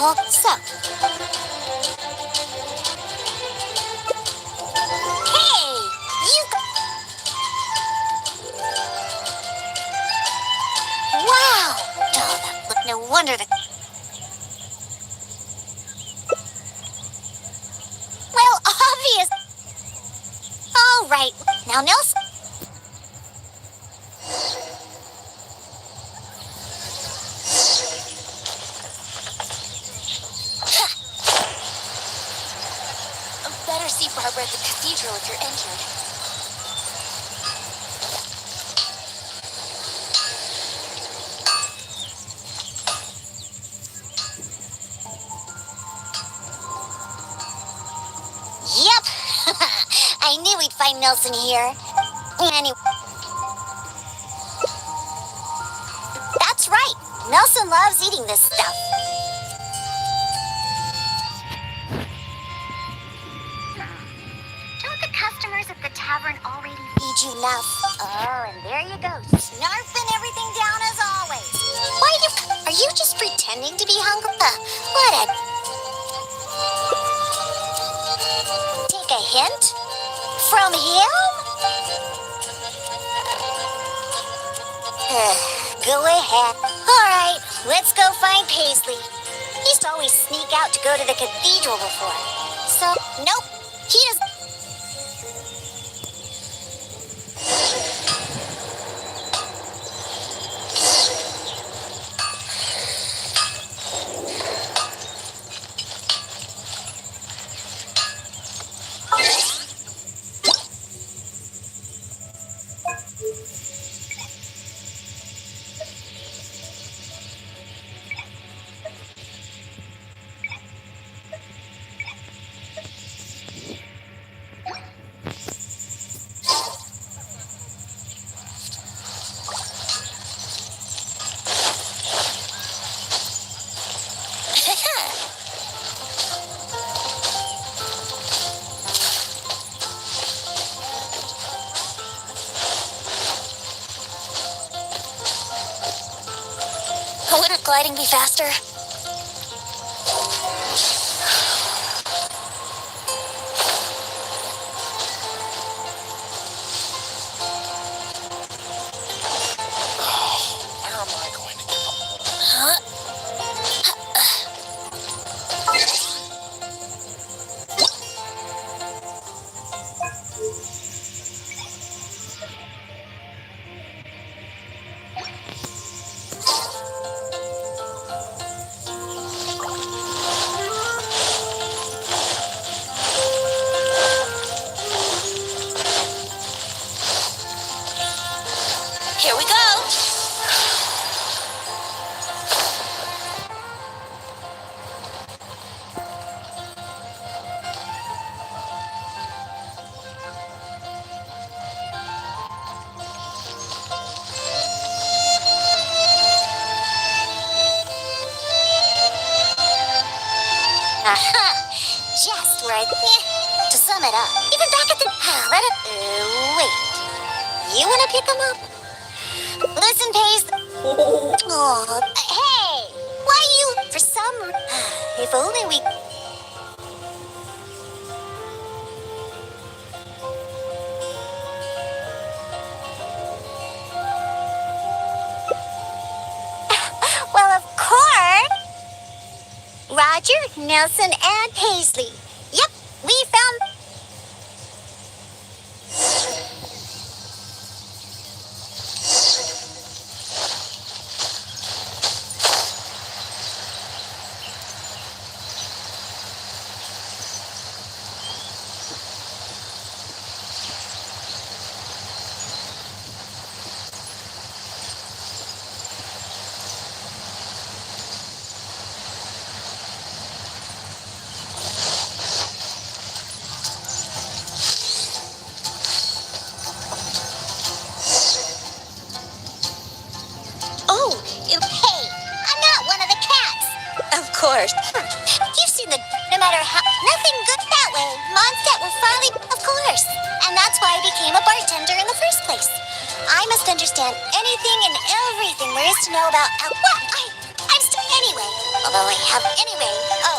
So, hey, you. Wow. Oh, no wonder the. Well, obvious. All right. Now, Nelson. Better see Barbara at the cathedral if you're injured. Yep. I knew we'd find Nelson here. Anyway. That's right. Nelson loves eating this stuff. Don't the customers at the tavern already feed you enough? Oh, and there you go, snarfing everything down as always. Why are you just pretending to be hungry? What a... Take a hint? From him? Go ahead. All right, let's go find Paisley. He used to always sneak out to go to the cathedral before. So, nope, he doesn't. Wouldn't gliding be faster? Where am I going to get them? Huh? Here we go. Aha! Just where to sum it up, even back at the... Let it... wait. You want to pick him up? Listen, Paige. Oh, hey! Why you... For some... If only we... Well, of course. Roger, Nelson, and Paisley. Yep, we found... Hey, I'm not one of the cats. Of course. You've seen the... No matter how... Nothing good that way. Mondstadt will finally... Of course. And that's why I became a bartender in the first place. I must understand anything and everything there is to know about... Well, I'm still... Anyway, although I have Anyway, oh.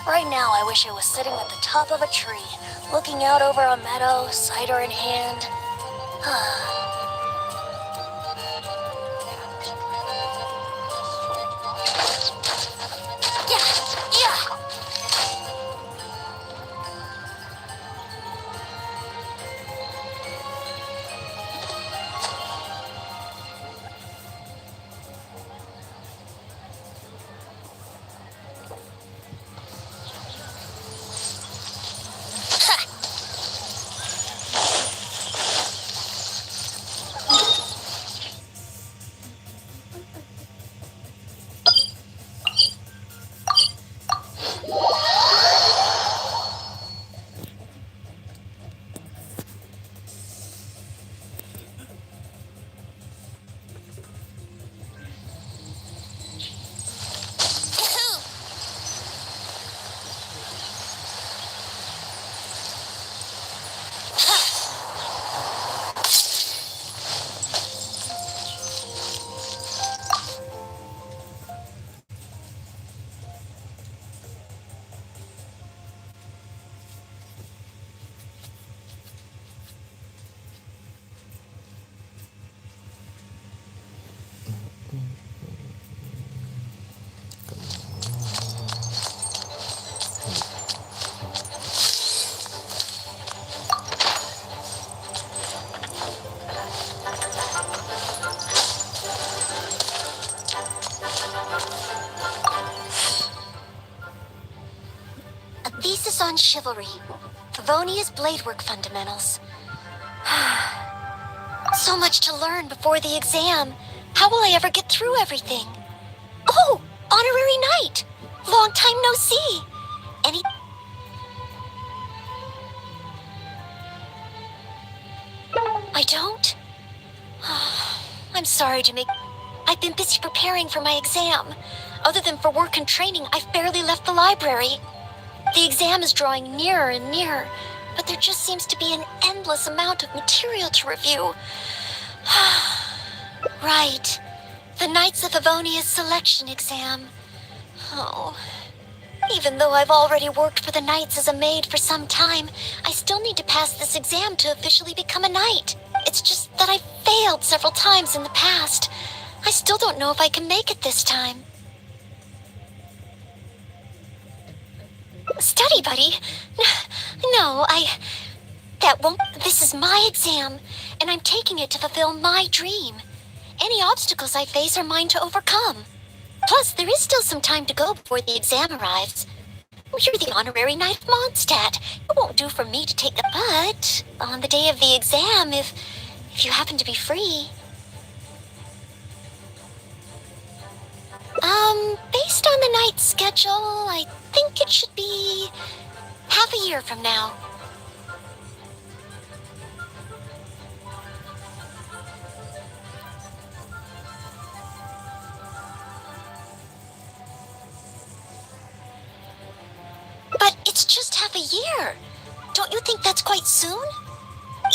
Right now, I wish I was sitting at the top of a tree, looking out over a meadow, cider in hand. Yeah, yeah. A thesis on chivalry. Favonia's bladework fundamentals. So much to learn before the exam. How will I ever get through everything? Oh, honorary knight. Long time no see. Any... I don't? I'm sorry to make... I've been busy preparing for my exam. Other than for work and training, I've barely left the library. The exam is drawing nearer and nearer, but there just seems to be an endless amount of material to review. Right. The Knights of Favonia's selection exam. Oh. Even though I've already worked for the Knights as a maid for some time, I still need to pass this exam to officially become a knight. It's just that I've failed several times in the past. I still don't know if I can make it this time. Study buddy? No, that won't... This is my exam, and I'm taking it to fulfill my dream. Any obstacles I face are mine to overcome. Plus, there is still some time to go before the exam arrives. You're the honorary knight of Mondstadt. It won't do for me to take the but on the day of the exam if you happen to be free. Based on the knight's schedule, I think it should be half a year from now. But it's just half a year. Don't you think that's quite soon?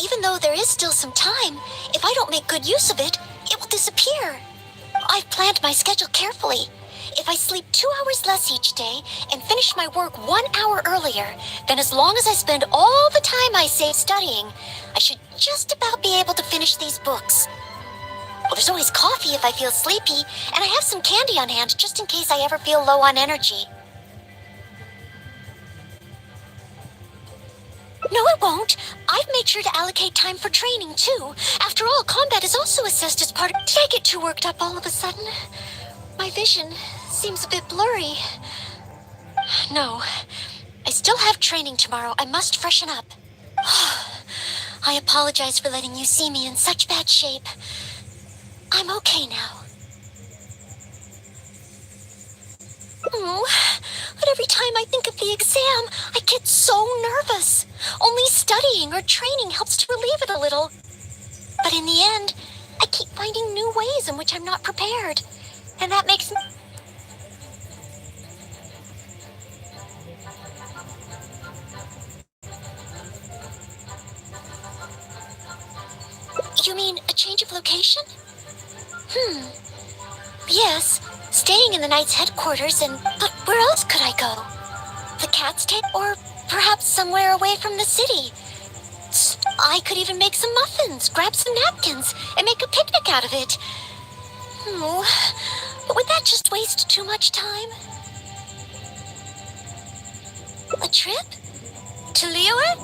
Even though there is still some time, if I don't make good use of it, it will disappear. I've planned my schedule carefully. If I sleep 2 hours less each day and finish my work 1 hour earlier, then as long as I spend all the time I save studying, I should just about be able to finish these books. Well, there's always coffee if I feel sleepy, and I have some candy on hand just in case I ever feel low on energy. No, it won't. I've made sure to allocate time for training, too. After all, combat is also assessed as part of... Did I get too worked up all of a sudden? My vision seems a bit blurry. No, I still have training tomorrow. I must freshen up. I apologize for letting you see me in such bad shape. I'm okay now. Oh, but every time I think of the exam, I get so nervous. Only studying or training helps to relieve it a little. But in the end, I keep finding new ways in which I'm not prepared. And that makes me... You mean a change of location? Yes, staying in the Knight's headquarters but where else could I go? The cat's tail? Or perhaps somewhere away from the city? I could even make some muffins, grab some napkins, and make a picnic out of it. But would that just waste too much time? A trip? To Liyue?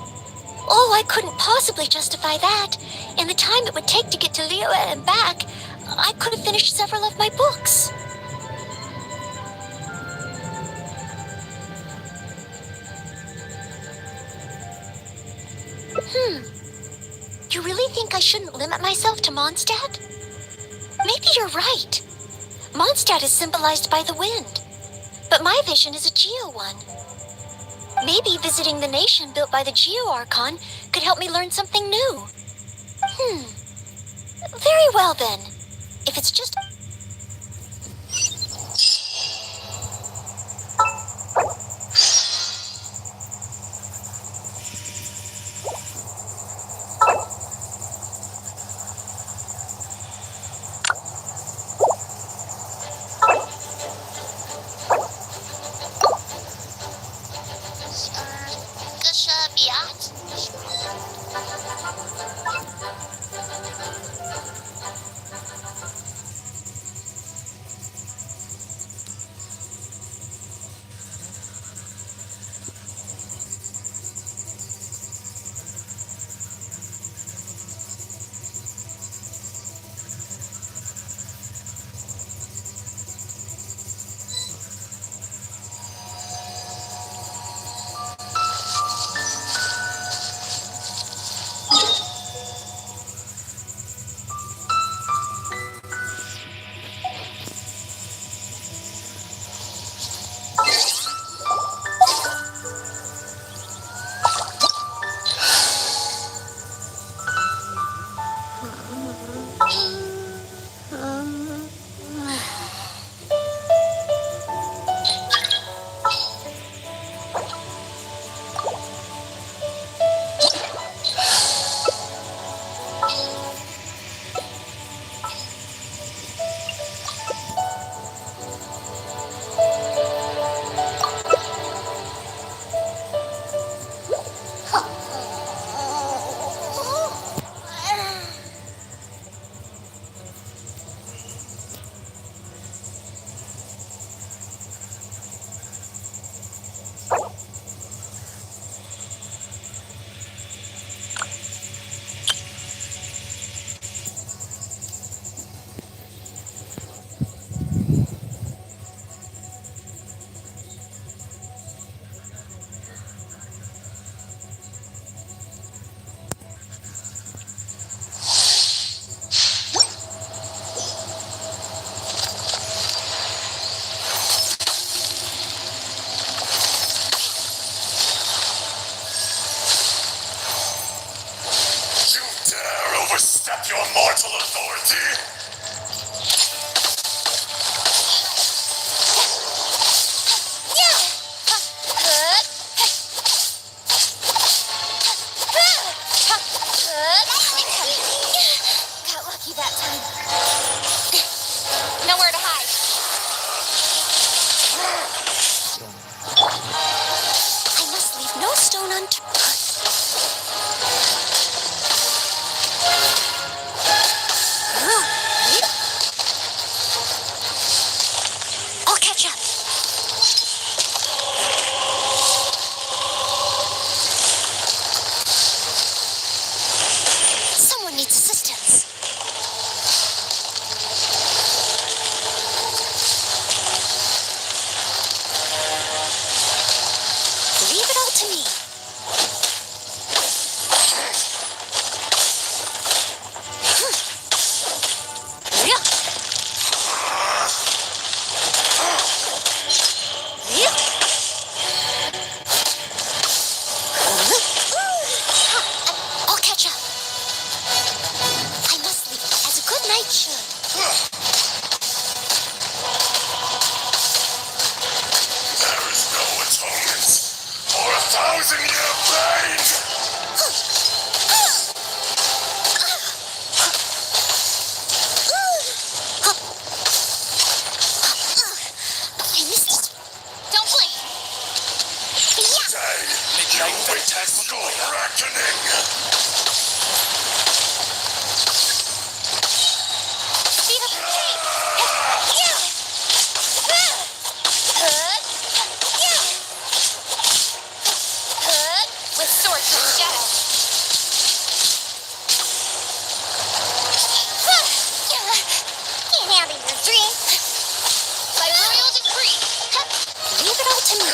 Oh, I couldn't possibly justify that. In the time it would take to get to Liyue and back, I could have finished several of my books. You really think I shouldn't limit myself to Mondstadt? Maybe you're right. Mondstadt is symbolized by the wind, but my vision is a Geo one. Maybe visiting the nation built by the Geo Archon could help me learn something new. Very well then. If it's just... Isn't your pain? I missed it. Don't blink. Yeah. Midnight Fantastic Reckoning. Speed up the pace. Yeah. With sword through shadow. Can't handle your dream. By royal decree. Leave it all to me.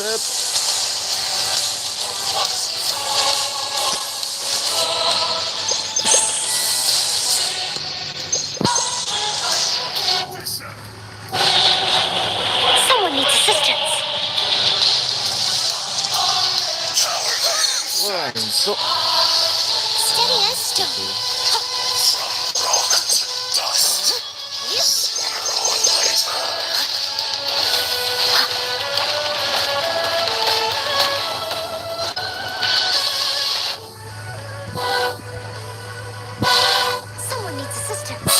set. Someone needs assistance. Wah, so Steady as stone. Someone needs assistance.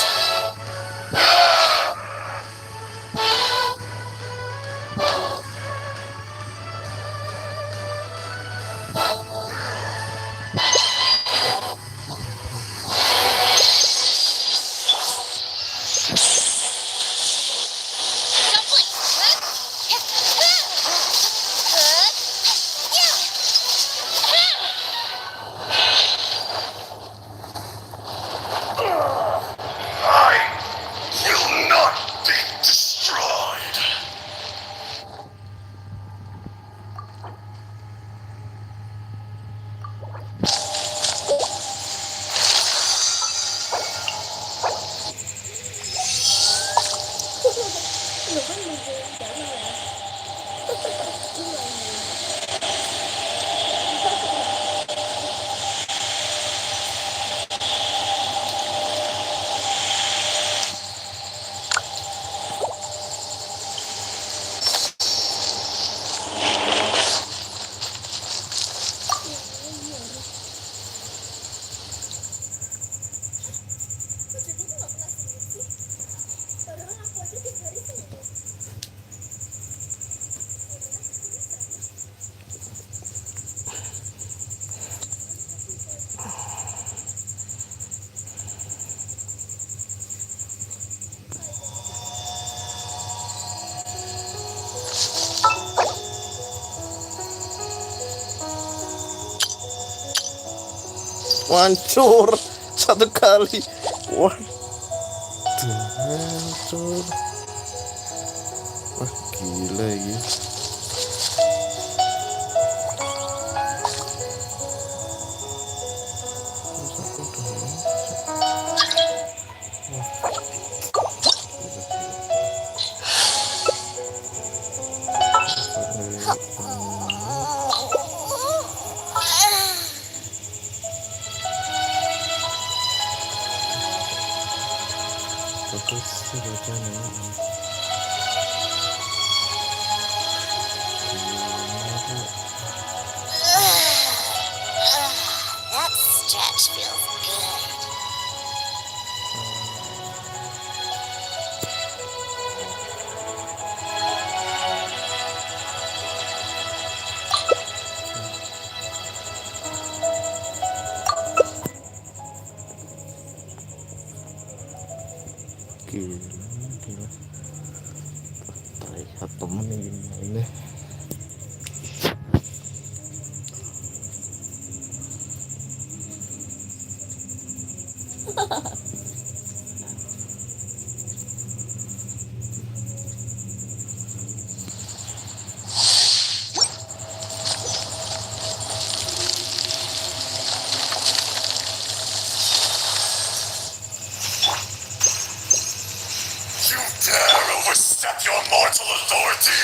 I will not be destroyed. hancur satu kali. Wah, hancur. Wah, gila ya. Terus sebagainya. That stretch feels good. Gila. Terlihat temen ini. You dare overstep your mortal authority?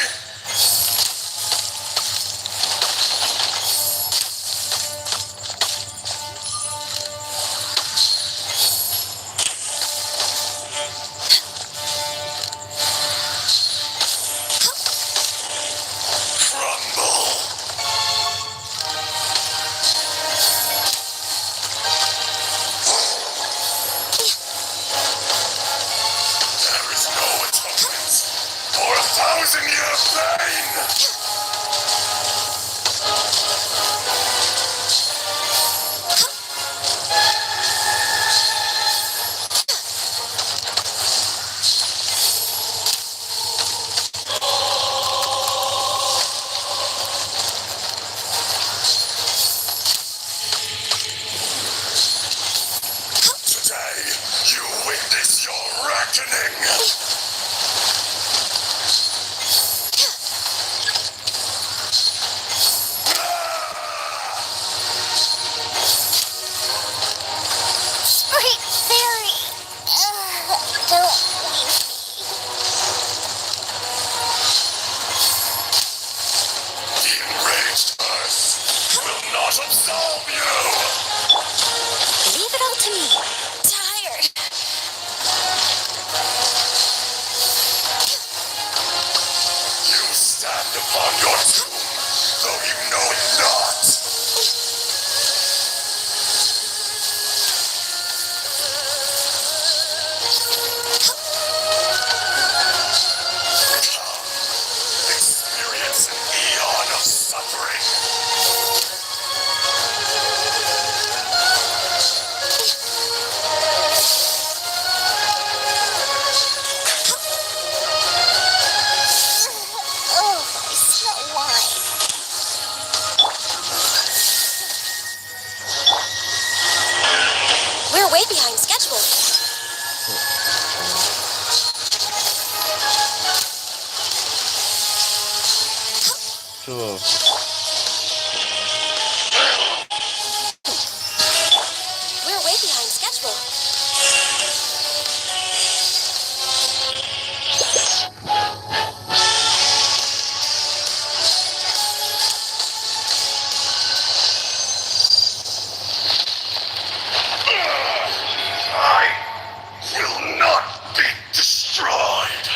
Crumble. There is no atonement for 1,000-year pain. Today, you witness your reckoning. Tired. You stand upon your tomb, though you know it not. Experience an eon of suffering. Oh, I smell wine. We're way behind schedule. Sure. We're way behind schedule. I will not be destroyed.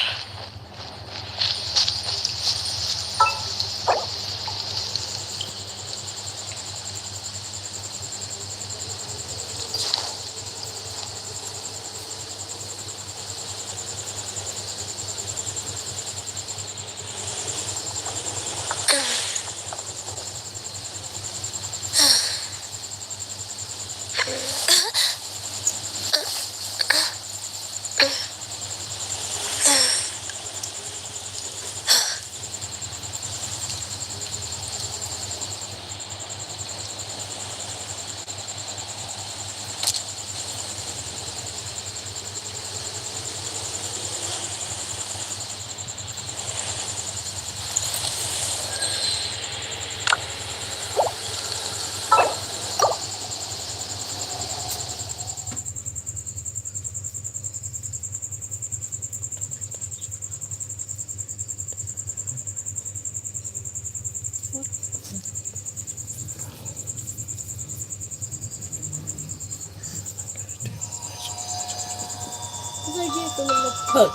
Zajdzie to na tak.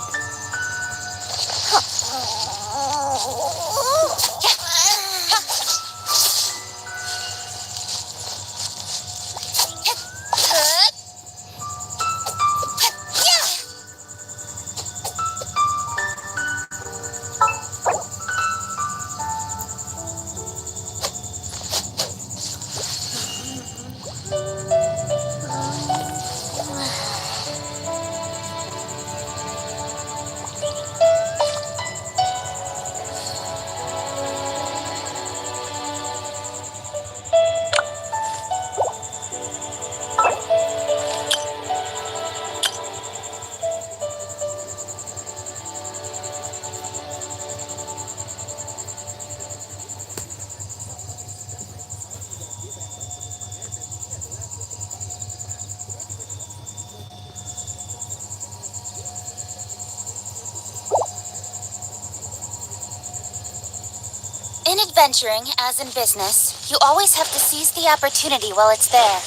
In adventuring, as in business, you always have to seize the opportunity while it's there.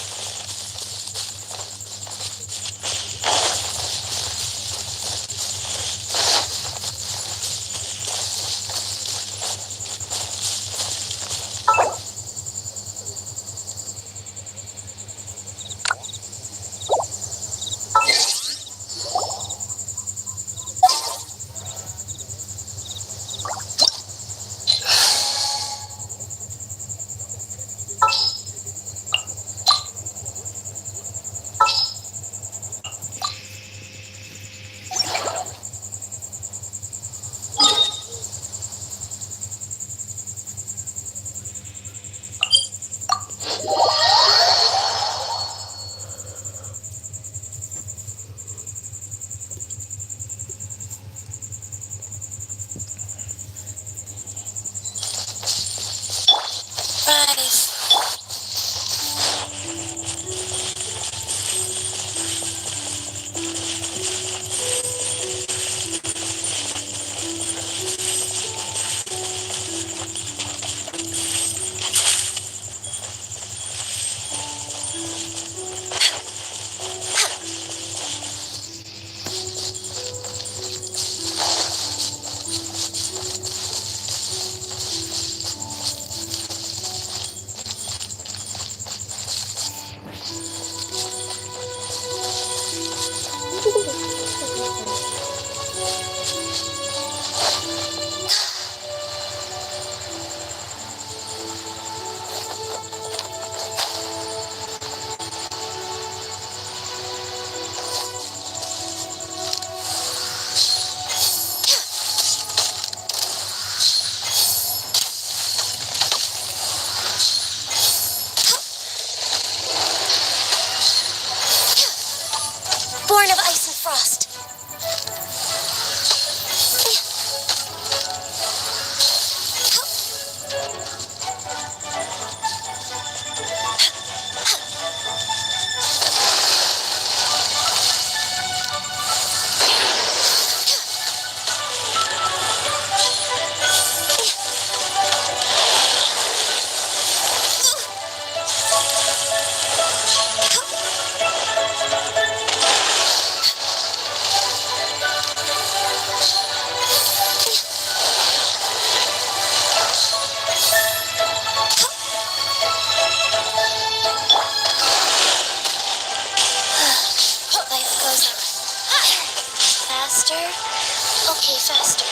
born of ice and frost. Life goes on. Faster? Okay, faster.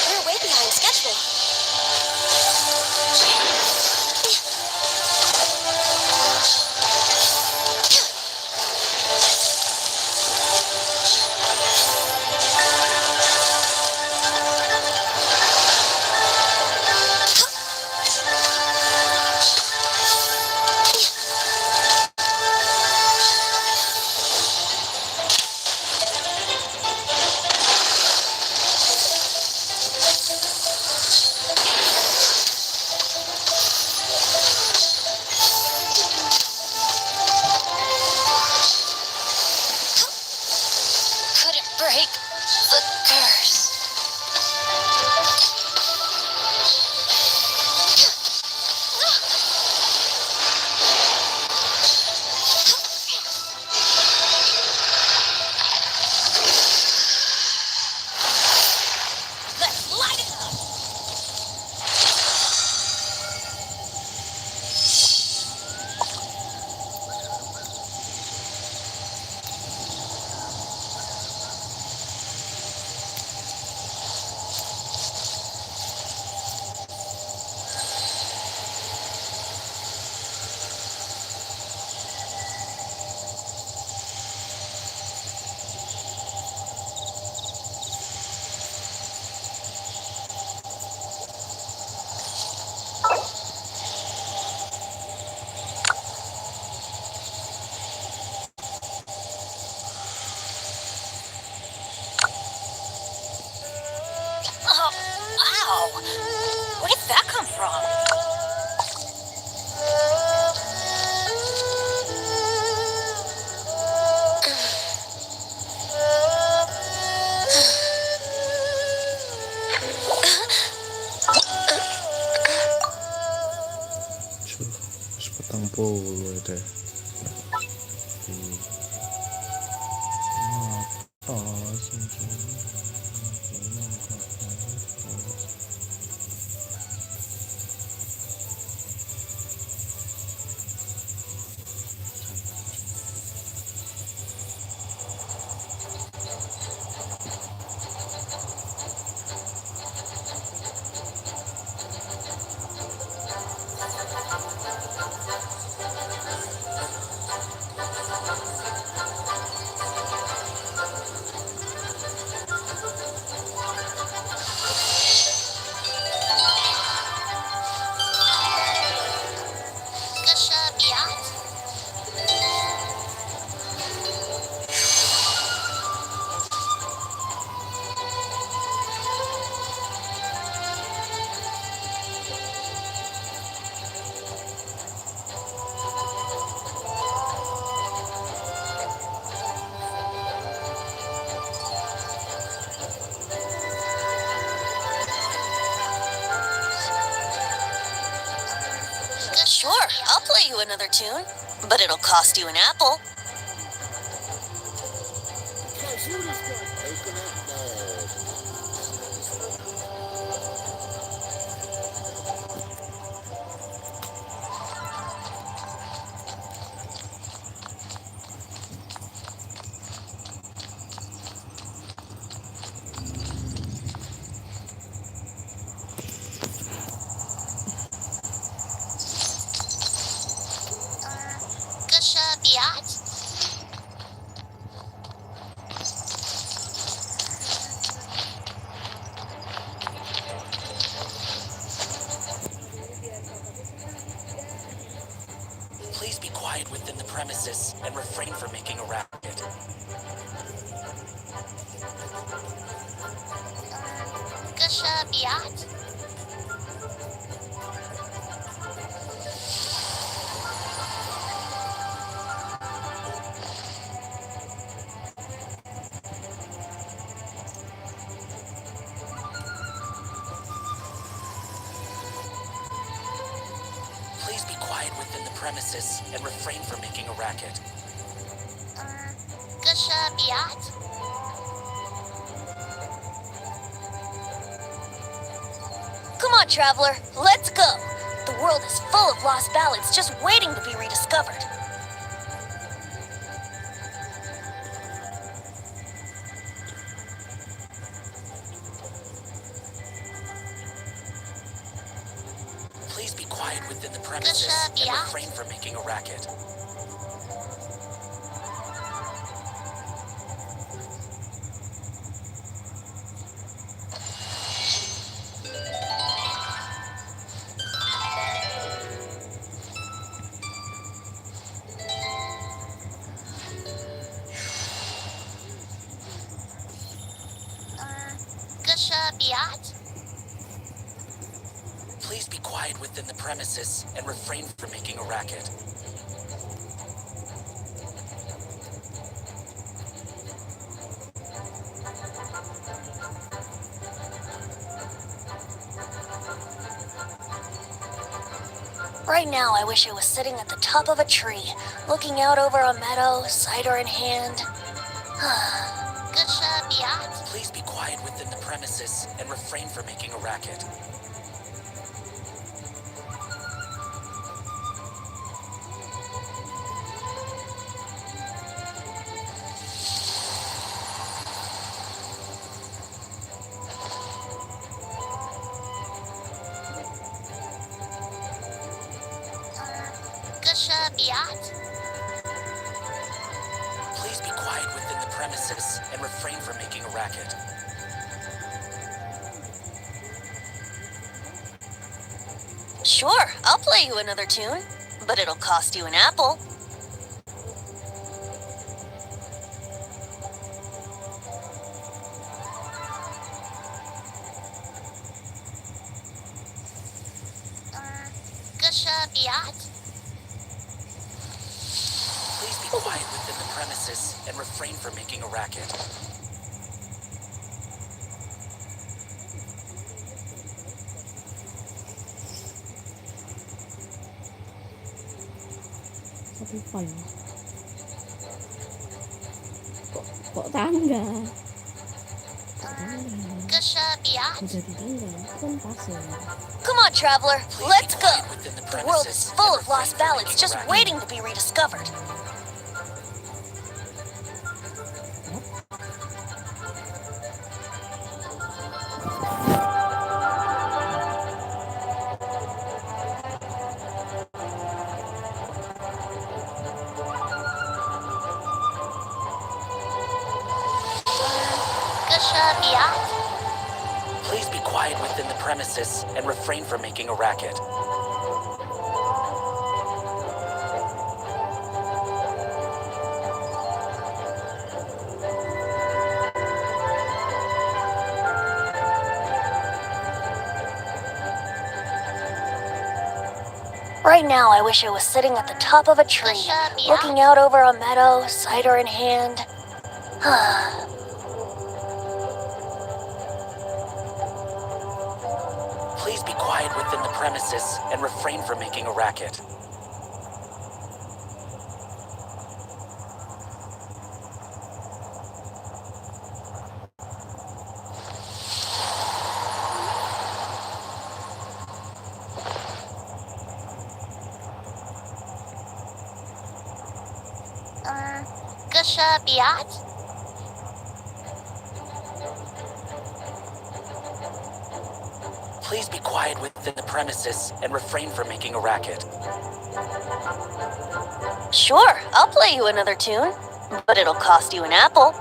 We're way behind schedule. Couldn't break the curse. Let's light it up. another tune, but it'll cost you an apple. Gusha Biat? Please be quiet within the premises and refrain from making a racket. Gusha Biat? Please be quiet within the premises and refrain from making a racket. Gusha Biat? Come on, traveler, let's go. The world is full of lost ballads just waiting to be rediscovered. Please be quiet within the premises and refrain from making a racket. Gusha Biat? Please be quiet within the premises and refrain from making a racket. Right now, I wish I was sitting at the top of a tree, looking out over a meadow, cider in hand. Gusha Biat? Please be quiet within the premises and refrain from making a racket. Gusha Biat? Please be quiet within the premises and refrain from making a racket. Sure, I'll play you another tune, but it'll cost you an apple. Gusha Biat? Please be quiet within the premises and refrain from making a racket. Sao tôi phần kok tangga Gusha Biat? udah di tangga kan pasir. Come on, traveler, Please let's be go. quiet within the The world premises is full and of refrain lost from ballads making a just racket. waiting to be rediscovered. Gusha Biat? Please be quiet within the premises and refrain from making a racket. Right now, I wish I was sitting at the top of a tree, looking out over a meadow, cider in hand. Please be quiet within the premises and refrain from making a racket. Gusha Biat? Please be quiet within the premises and refrain from making a racket. Sure, I'll play you another tune, but it'll cost you an apple.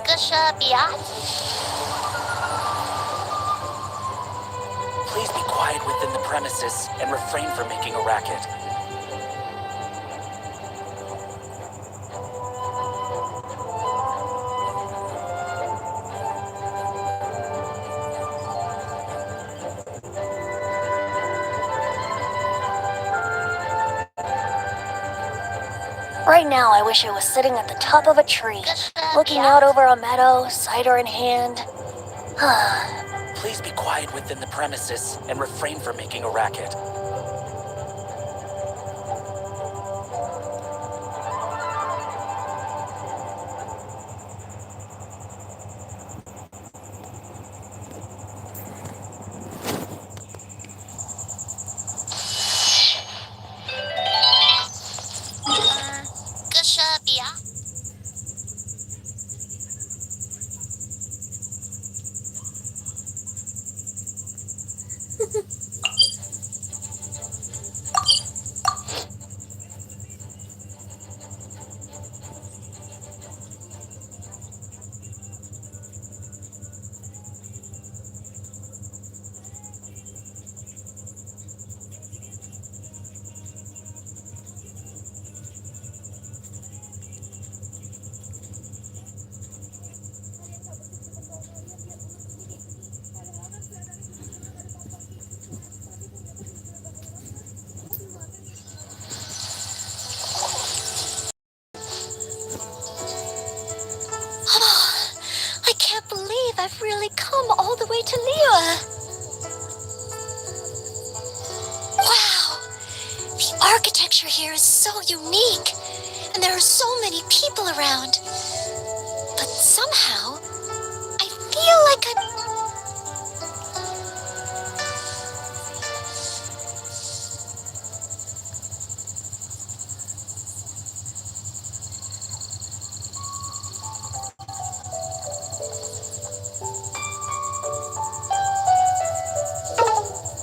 Gusha Biat? Please be quiet within the premises and refrain from making a racket. Right now, I wish I was sitting at the top of a tree, looking out over a meadow, cider in hand. Please be quiet within the premises and refrain from making a racket. Gusha Biat? I can't believe I've really come all the way to Liyue. Wow, the architecture here is so unique, and there are so many people around. But somehow, I feel like I'm...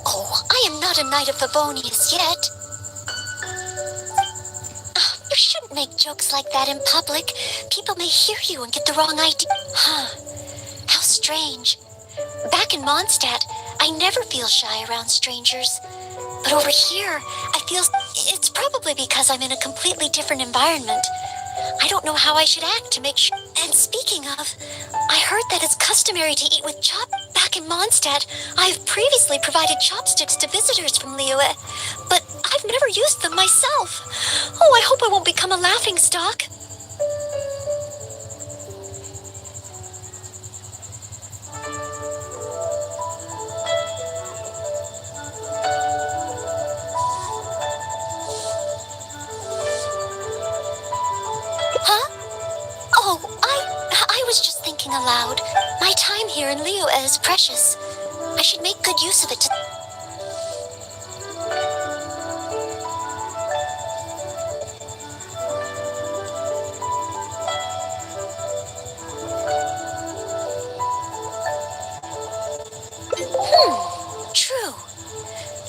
Oh, I am not a Knight of Favonius yet. You shouldn't make jokes like that in public. People may hear you and get the wrong idea. Huh. How strange. Back in Mondstadt, I never feel shy around strangers. But over here, I feel... It's probably because I'm in a completely different environment. I don't know how I should act to make sure... And speaking of, I heard that it's customary to eat with chop... Back in Mondstadt, I've previously provided chopsticks to visitors from Liyue, but I've never used them myself. Oh, I hope I won't become a laughingstock. Huh? Oh, I was just thinking aloud. My time here in Liyue is precious. I should make good use of it to... True.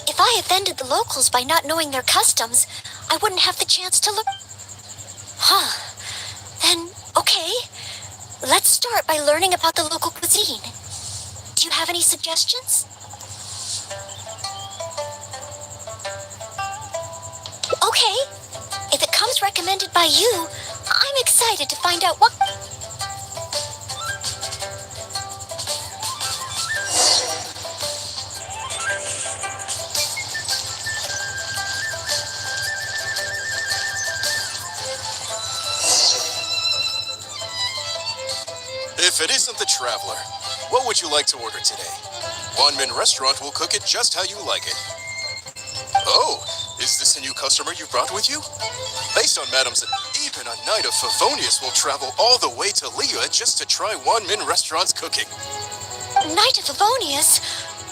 If I offended the locals by not knowing their customs, I wouldn't have the chance to look... Huh. Then, okay. Let's start by learning about the local cuisine. Do you have any suggestions? Okay. If it comes recommended by you, I'm excited to find out what... If it isn't the Traveler, what would you like to order today? Wanmin Restaurant will cook it just how you like it. Oh, is this a new customer you brought with you? Based on Madam's... Even a knight of Favonius will travel all the way to Liyue just to try Wanmin Restaurant's cooking. Knight of Favonius?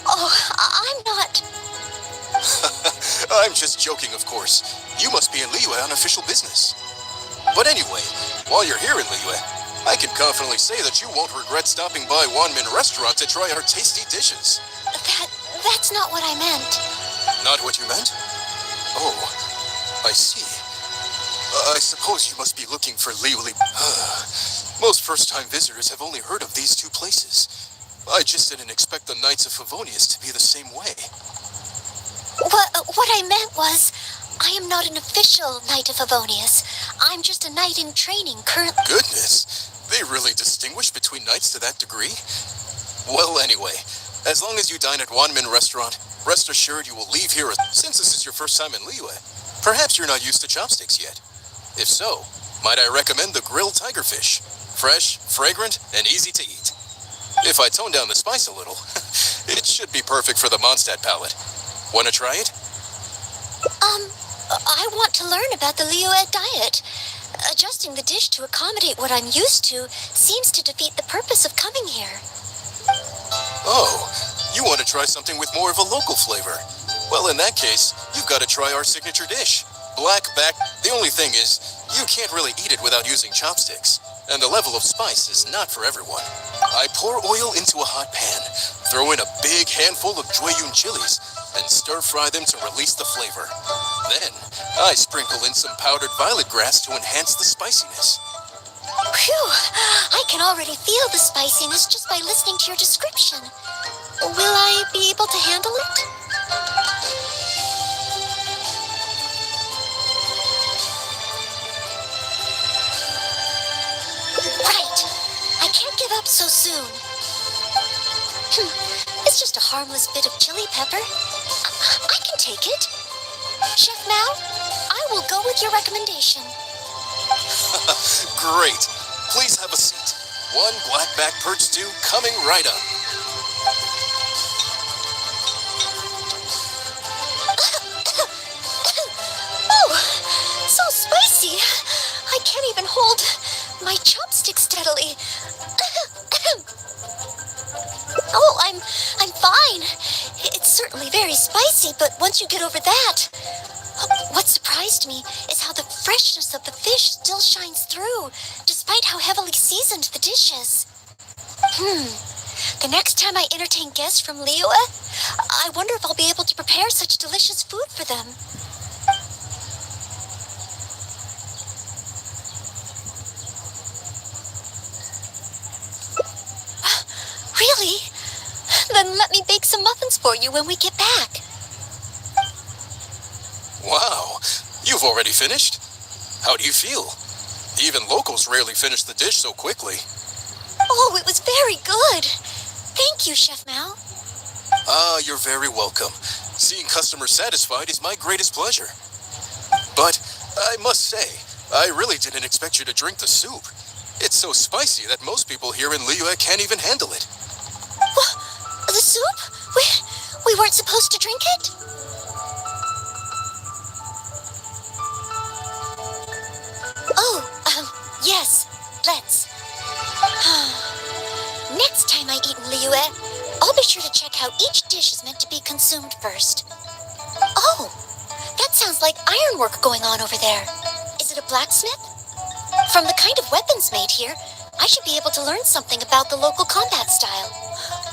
Oh, I'm not. I'm just joking, of course. You must be in Liyue on official business. But anyway, while you're here in Liyue, I can confidently say that you won't regret stopping by Wanmin Restaurant to try our tasty dishes. That's not what I meant. Not what you meant? Oh, I see. I suppose you must be looking for Liyue. Most first-time visitors have only heard of these two places. I just didn't expect the Knights of Favonius to be the same way. What I meant was, I am not an official Knight of Favonius. I'm just a knight in training currently. Goodness, they really distinguish between knights to that degree? Well, anyway, as long as you dine at Wanmin Restaurant, rest assured you will leave here. Since this is your first time in Liyue, perhaps you're not used to chopsticks yet. If so, might I recommend the grilled tigerfish? Fresh, fragrant, and easy to eat. If I tone down the spice a little, it should be perfect for the Mondstadt palate. Want to try it? I want to learn about the Liyue diet. Adjusting the dish to accommodate what I'm used to seems to defeat the purpose of coming here. Oh, you want to try something with more of a local flavor? Well, in that case, you've got to try our signature dish. Black back. The only thing is, you can't really eat it without using chopsticks. And the level of spice is not for everyone. I pour oil into a hot pan, throw in a big handful of Jueyun chilies, and stir-fry them to release the flavor. Then, I sprinkle in some powdered violet grass to enhance the spiciness. Phew! I can already feel the spiciness just by listening to your description. Will I be able to handle it? Right! I can't give up so soon. It's just a harmless bit of chili pepper. I can take it. Chef Mao, I will go with your recommendation. Great. Please have a seat. One blackback perch stew coming right up. Oh, so spicy. I can't even hold my chopstick steadily. Oh, I'm fine. It's certainly very spicy, but once you get over that, what surprised me is how the freshness of the fish still shines through, despite how heavily seasoned the dish is. The next time I entertain guests from Liyue, I wonder if I'll be able to prepare such delicious food for them. Really? Then let me bake some muffins for you when we get back. Wow, you've already finished? How do you feel? Even locals rarely finish the dish so quickly. Oh, it was very good. Thank you, Chef Mao. Ah, you're very welcome. Seeing customers satisfied is my greatest pleasure. But I must say, I really didn't expect you to drink the soup. It's so spicy that most people here in Liyue can't even handle it. What? The soup? We weren't supposed to drink it? Oh, yes, let's. Next time I eat in Liyue, I'll be sure to check how each dish is meant to be consumed first. Oh, that sounds like ironwork going on over there. Is it a blacksmith? From the kind of weapons made here, I should be able to learn something about the local combat style.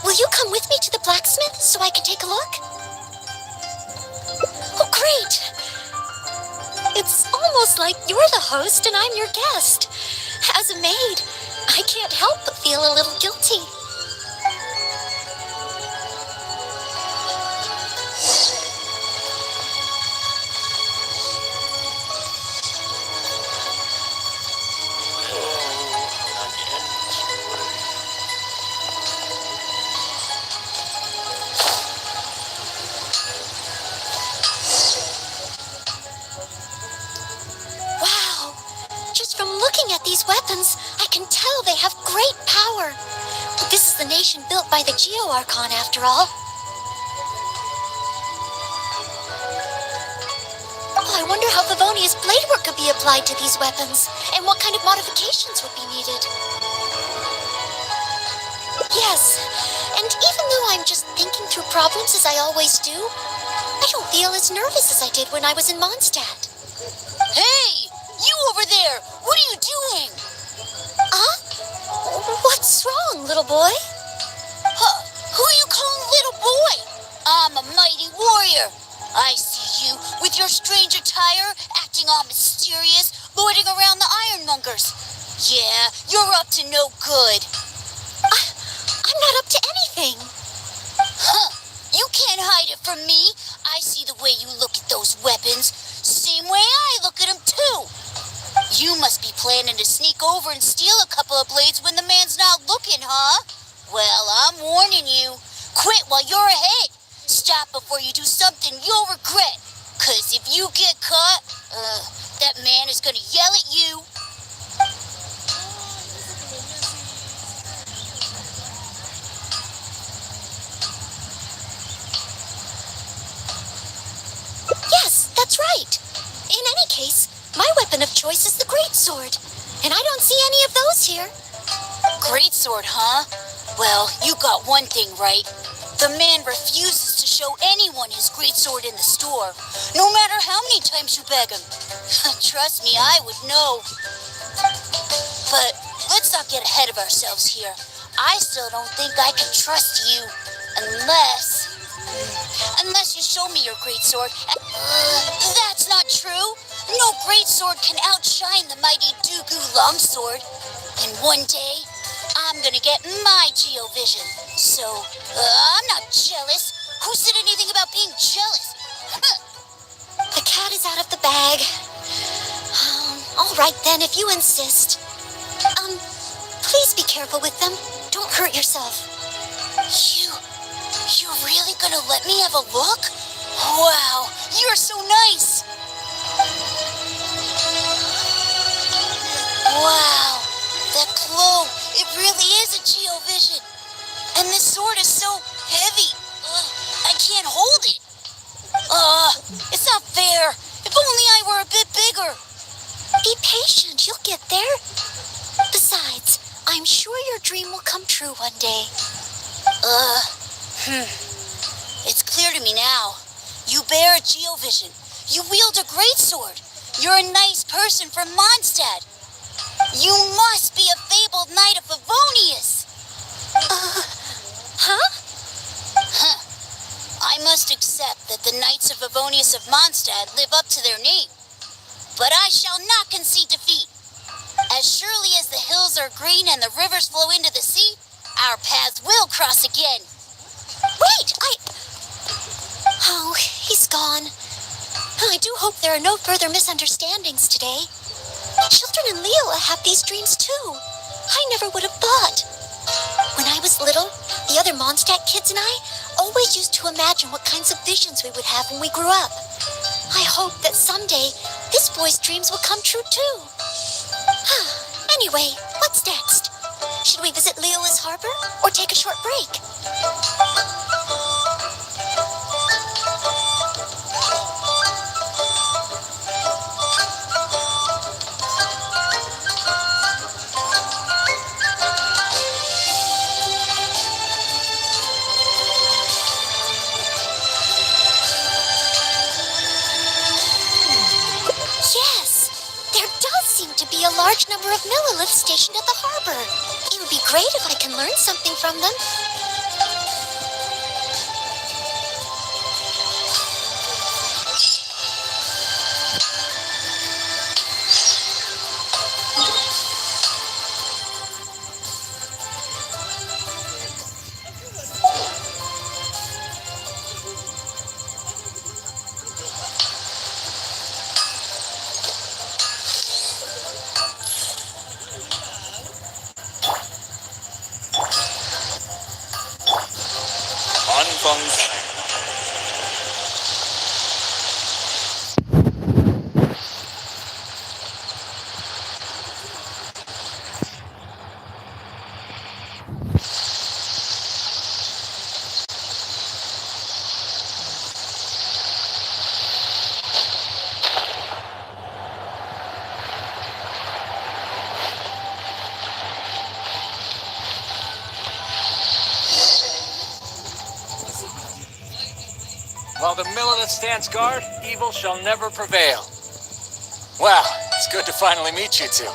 Will you come with me to the blacksmith so I can take a look? Oh, great! It's almost like you're the host and I'm your guest. As a maid, I can't help but feel a little guilty. Wow! Just from looking at these weapons, I can tell they have great power. This is the nation built by the Geo Archon, after all. Oh, I wonder how Favonia's blade work could be applied to these weapons, and what kind of modifications would be needed. Yes, and even though I'm just thinking through problems as I always do, I don't feel as nervous as I did when I was in Mondstadt. Hey! You over there! What are you doing? Huh? What's wrong, little boy? Huh? Who are you calling little boy? I'm a mighty warrior. I see you with your strange attire, acting all mysterious, lording around the ironmongers. Yeah, you're up to no good. I'm not up to anything. Huh? You can't hide it from me. I see the way you look at those weapons. Same way I look at them too. You must be planning to sneak over and steal a couple of blades when the man's not looking, huh? Well, I'm warning you. Quit while you're ahead. Stop before you do something you'll regret. 'Cause if you get caught, that man is gonna yell at you. Yes, that's right. In any case, my weapon of choice is the greatsword, and I don't see any of those here. Greatsword, huh? Well, you got one thing right. The man refuses to show anyone his greatsword in the store, no matter how many times you beg him. Trust me, I would know. But let's not get ahead of ourselves here. I still don't think I can trust you unless you show me your greatsword. That's not true. No greatsword can outshine the mighty Dooku longsword. And one day, I'm gonna get my Geovision. So, I'm not jealous. Who said anything about being jealous? The cat is out of the bag. All right then, if you insist. Please be careful with them. Don't hurt yourself. You're really gonna let me have a look? Wow, you're so nice. Wow, that glow, it really is a Geovision. And this sword is so heavy. I can't hold it. It's not fair. If only I were a bit bigger. Be patient, you'll get there. Besides, I'm sure your dream will come true one day. It's clear to me now. You bear a Geovision. You wield a greatsword. You're a nice person from Mondstadt. You must be a fabled knight of Favonius. Huh? I must accept that the Knights of Favonius of Mondstadt live up to their name. But I shall not concede defeat. As surely as the hills are green and the rivers flow into the sea, our paths will cross again. Wait, Oh, he's gone. I do hope there are no further misunderstandings today. Children in Leola have these dreams too. I never would have thought. When I was little, the other Mondstadt kids and I always used to imagine what kinds of visions we would have when we grew up. I hope that someday this boy's dreams will come true too. Anyway, what's next? Should we visit Leola's harbor or take a short break? A large number of milliliths stationed at the harbor. It would be great if I can learn something from them. the Millelith stands guard, evil shall never prevail. Wow, it's good to finally meet you two.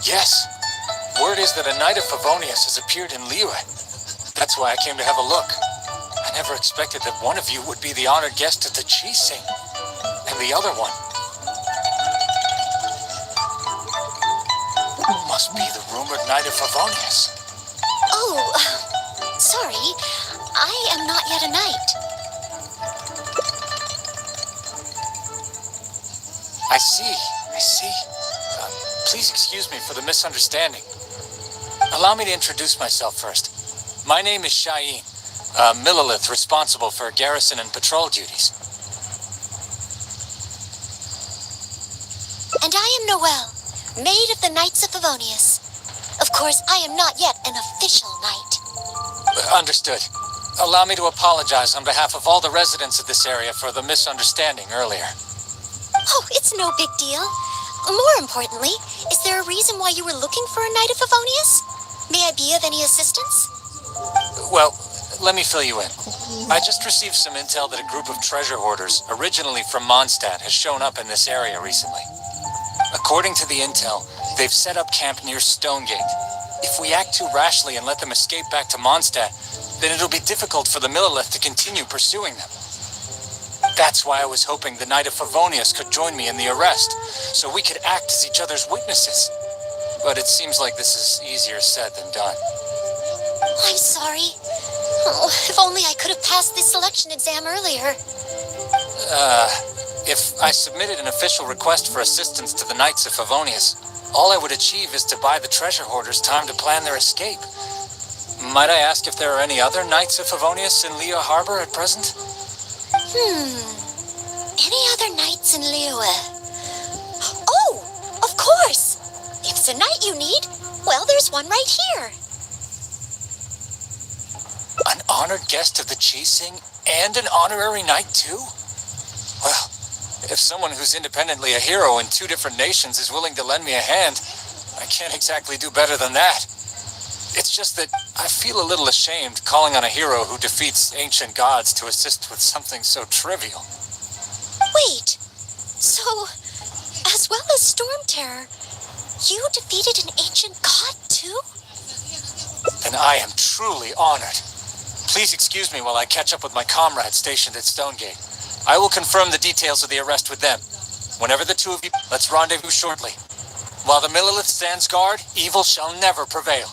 Yes. Word is that a Knight of Favonius has appeared in Liyue. That's why I came to have a look. I never expected that one of you would be the honored guest at the cheese sing. And the other one must be the rumored Knight of Favonius. Oh, sorry. I am not yet a knight. I see. Please excuse me for the misunderstanding. Allow me to introduce myself first. My name is Shayin, a Millelith responsible for garrison and patrol duties. And I am Noelle, maid of the Knights of Favonius. Of course, I am not yet an official knight. Understood. Allow me to apologize on behalf of all the residents of this area for the misunderstanding earlier. Oh, it's no big deal. More importantly, is there a reason why you were looking for a Knight of Favonius? May I be of any assistance? Well, let me fill you in. I just received some intel that a group of treasure hoarders, originally from Mondstadt, has shown up in this area recently. According to the intel, they've set up camp near Stonegate. If we act too rashly and let them escape back to Mondstadt, then it'll be difficult for the Millelith to continue pursuing them. That's why I was hoping the Knight of Favonius could join me in the arrest, so we could act as each other's witnesses. But it seems like this is easier said than done. I'm sorry. Oh, if only I could have passed this selection exam earlier. If I submitted an official request for assistance to the Knights of Favonius, all I would achieve is to buy the treasure hoarders time to plan their escape. Might I ask if there are any other Knights of Favonius in Liyue Harbor at present? Any other knights in Liyue? Oh, of course! If it's a knight you need, well, there's one right here. An honored guest of the cheese sing and an honorary knight too? Well, if someone who's independently a hero in two different nations is willing to lend me a hand, I can't exactly do better than that. It's just that I feel a little ashamed calling on a hero who defeats ancient gods to assist with something so trivial. Wait, so, as well as Storm Terror, you defeated an ancient god too? Then I am truly honored. Please excuse me while I catch up with my comrades stationed at Stonegate. I will confirm the details of the arrest with them. Whenever the two of you, let's rendezvous shortly. While the Millelith stands guard, evil shall never prevail.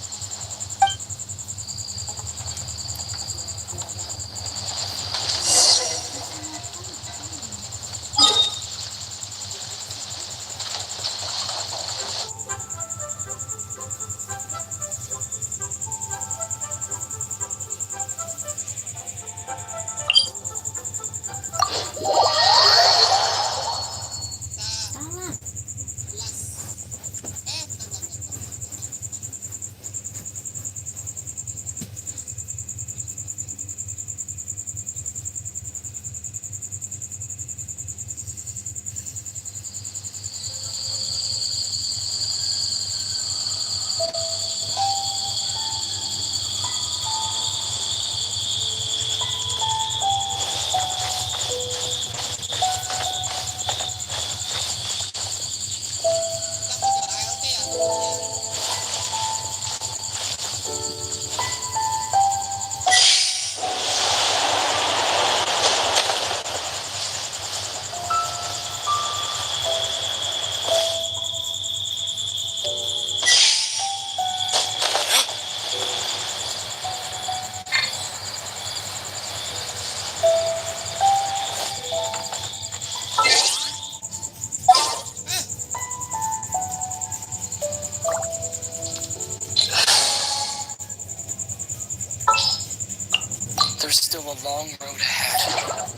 There's still a long road ahead.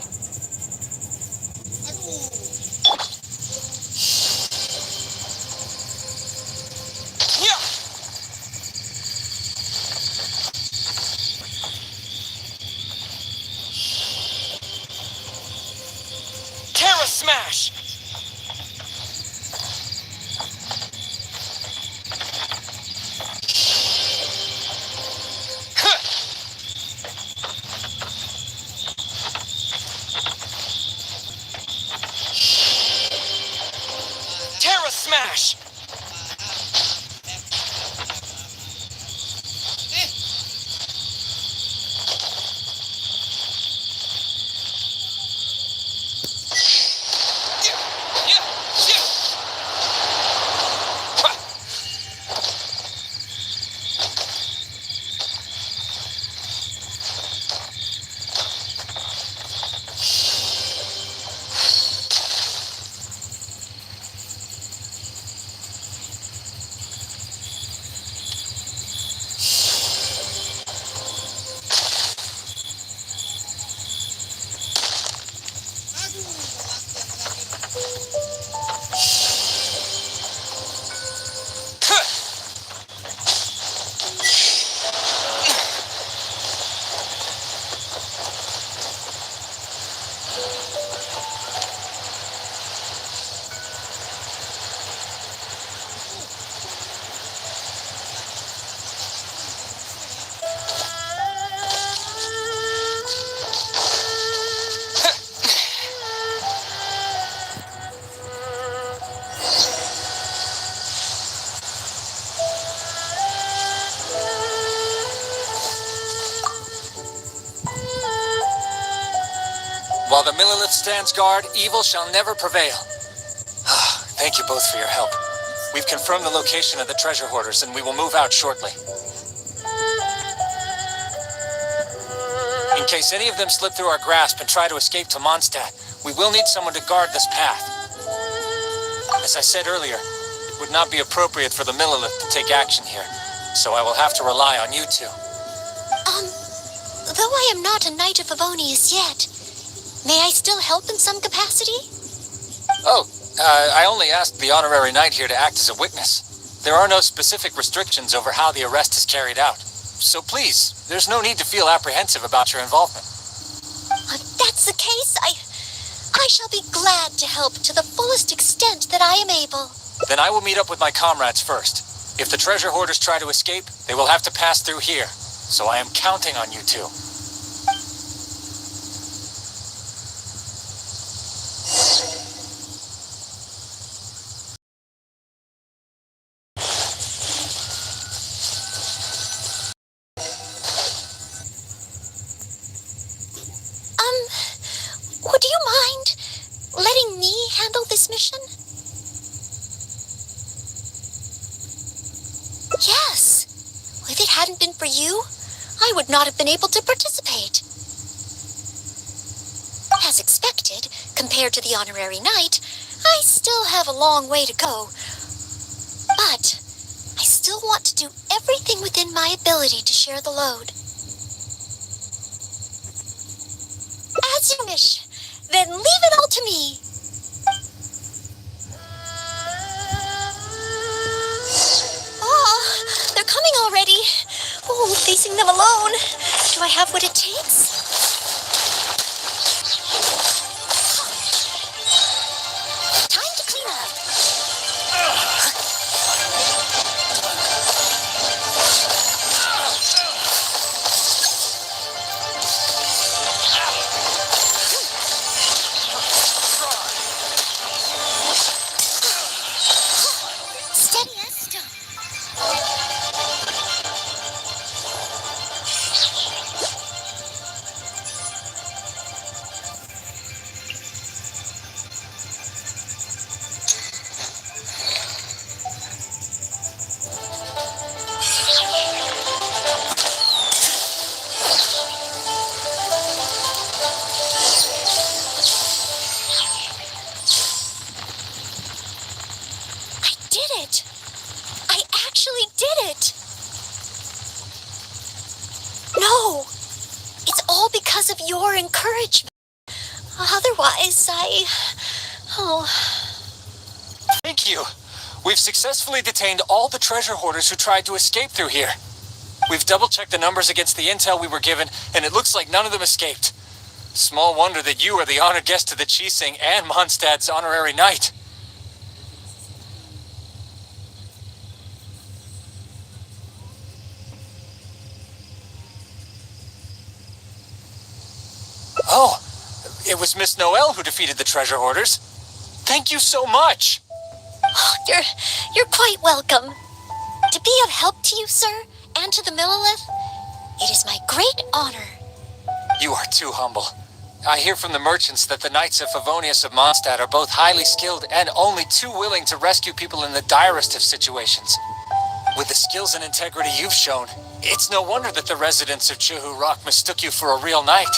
Terra Smash! Smash! While the Millilith stands guard, evil shall never prevail. Thank you both for your help. We've confirmed the location of the treasure hoarders, and we will move out shortly. In case any of them slip through our grasp and try to escape to Mondstadt, we will need someone to guard this path. As I said earlier, it would not be appropriate for the Millilith to take action here, so I will have to rely on you two. Though I am not a Knight of Favonius yet, may I still help in some capacity? Oh, I only asked the honorary knight here to act as a witness. There are no specific restrictions over how the arrest is carried out. So please, there's no need to feel apprehensive about your involvement. If that's the case, I shall be glad to help to the fullest extent that I am able. Then I will meet up with my comrades first. If the treasure hoarders try to escape, they will have to pass through here. So I am counting on you two. Would you mind letting me handle this mission? Yes. If it hadn't been for you, I would not have been able to participate. As expected, compared to the honorary knight, I still have a long way to go. But I still want to do everything within my ability to share the load. As you wish. Then leave it all to me. Oh, they're coming already. Oh, facing them alone. Do I have what it takes? Time to clean up. Steady as stone. I did it! I actually did it! No! It's all because of your encouragement. Otherwise, Oh. Thank you. We've successfully detained all the treasure hoarders who tried to escape through here. We've double-checked the numbers against the intel we were given, and it looks like none of them escaped. Small wonder that you are the honored guest to the Chising and Mondstadt's honorary knight. Oh, it was Miss Noel who defeated the treasure hoarders. Thank you so much. Oh, you're quite welcome. To be of help to you, sir, and to the Millilith, it is my great honor. You are too humble. I hear from the merchants that the Knights of Favonius of Mondstadt are both highly skilled and only too willing to rescue people in the direst of situations. With the skills and integrity you've shown, it's no wonder that the residents of Chihu Rock mistook you for a real knight.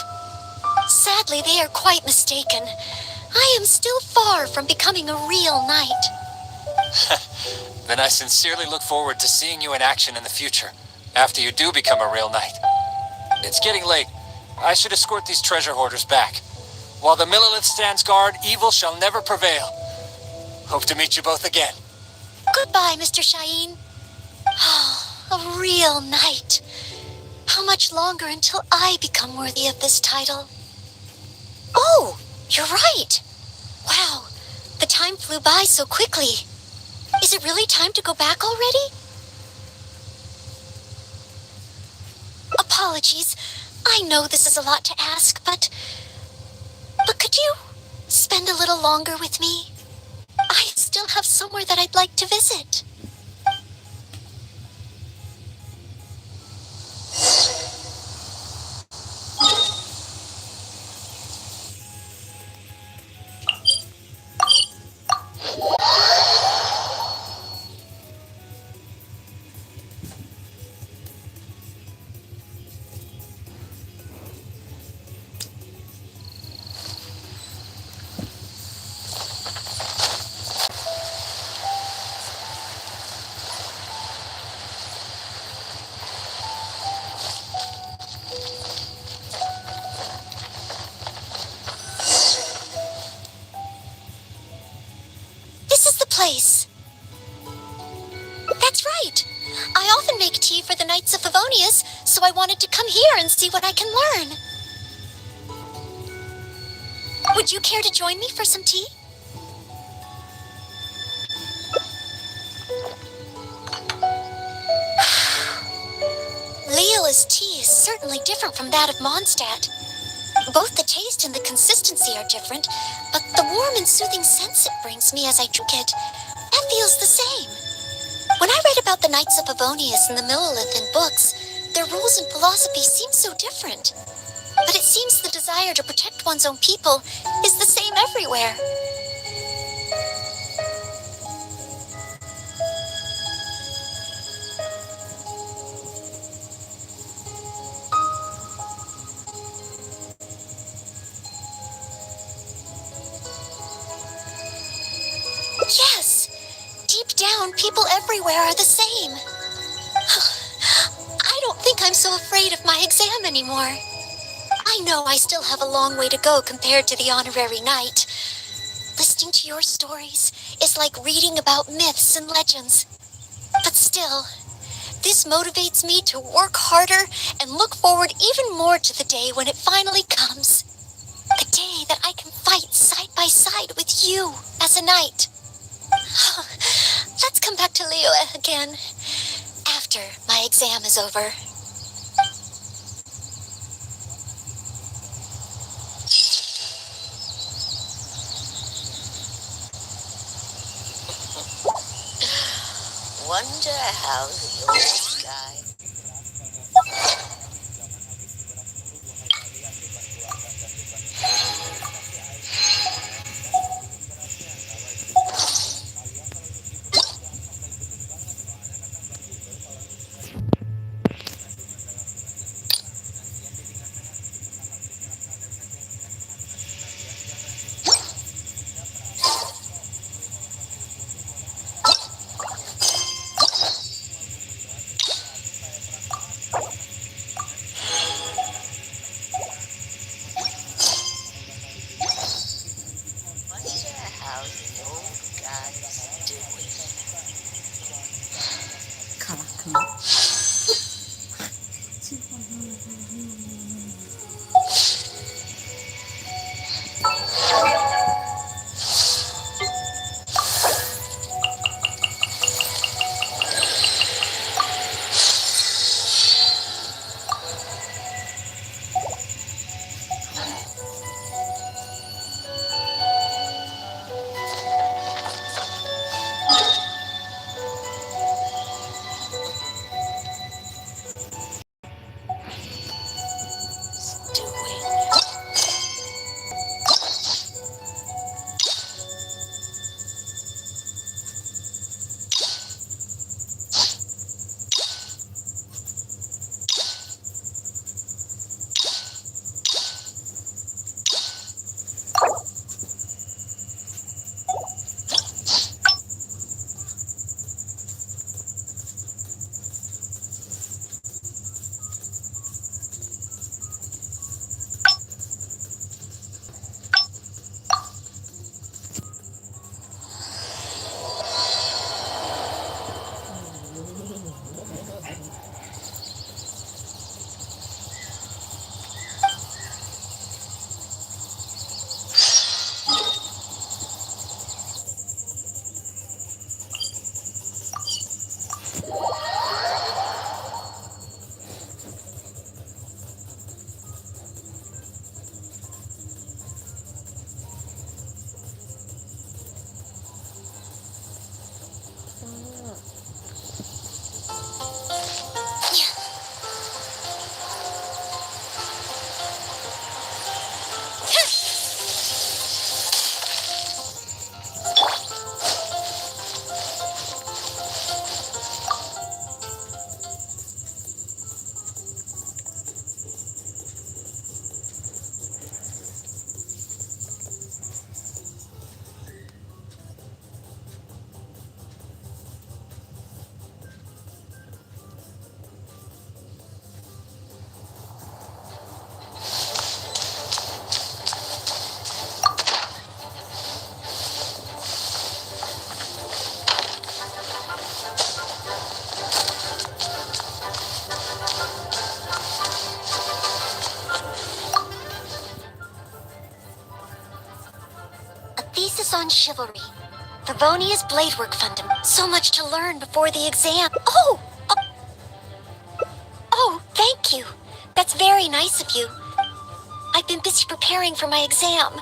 Sadly, they are quite mistaken. I am still far from becoming a real knight. Then I sincerely look forward to seeing you in action in the future, after you do become a real knight. It's getting late. I should escort these treasure hoarders back. While the Millilith stands guard, evil shall never prevail. Hope to meet you both again. Goodbye, Mr. Shaheen. Oh, a real knight. How much longer until I become worthy of this title? Oh, you're right. Wow, the time flew by so quickly. Is it really time to go back already? Apologies. I know this is a lot to ask, but could you spend a little longer with me? I still have somewhere that I'd like to visit. This is the place. That's right. I often make tea for the Knights of Favonius, so I wanted to come here and see what I can learn. Would you care to join me for some tea? Leola's tea is certainly different from that of Mondstadt. Both the taste and the consistency are different, but the warm and soothing sense it brings me as I drink it, that feels the same. When I read about the Knights of Favonius and the Millilith in books, their rules and philosophies seem so different. But it seems the desire to protect one's own people is the same everywhere. Yes, deep down, people everywhere are the same. I don't think I'm so afraid of my exam anymore. I know I still have a long way to go compared to the honorary knight. Listening to your stories is like reading about myths and legends. But still, this motivates me to work harder and look forward even more to the day when it finally comes. The day that I can fight side by side with you as a knight. Let's come back to Liyue again after my exam is over. Wonder how the old sky. on chivalry. Favonia's bladework fundament. So much to learn before the exam. Oh, thank you. That's very nice of you. I've been busy preparing for my exam.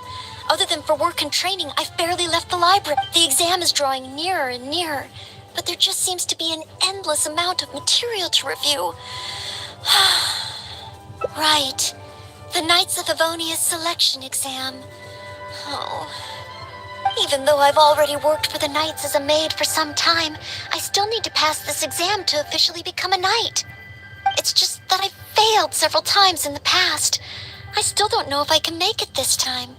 Other than for work and training, I've barely left the library. The exam is drawing nearer and nearer, but there just seems to be an endless amount of material to review. Right. The Knights of Favonia's selection exam. Oh. Even though I've already worked for the Knights as a maid for some time, I still need to pass this exam to officially become a knight. It's just that I've failed several times in the past. I still don't know if I can make it this time.